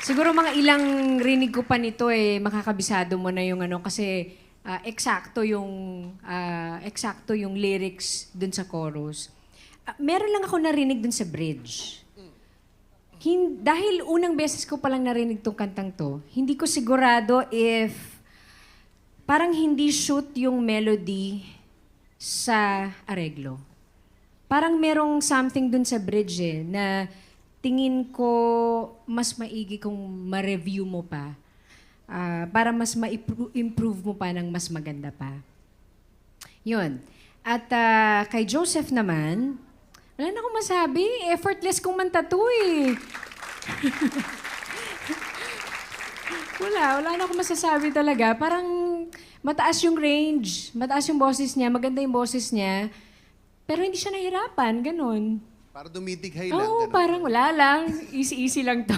Siguro mga ilang rinig ko pa nito makakabisado mo na yung ano kasi eksakto yung lyrics dun sa chorus. Meron lang ako narinig dun sa bridge. Dahil unang beses ko palang narinig tong kantang to, hindi ko sigurado if parang hindi shoot yung melody sa areglo. Parang merong something dun sa bridge na tingin ko mas maigi kung ma-review mo pa para mas ma-improve mo pa ng mas maganda pa. Yun. At kay Joseph naman, wala na akong masabi. Effortless kong manta to wala na akong masasabi talaga. Parang mataas yung range, mataas yung boses niya, maganda yung boses niya. Pero hindi siya nahirapan, ganun. Para dumidighay lang. Oo, ganun. parang wala lang. Easy-easy lang to.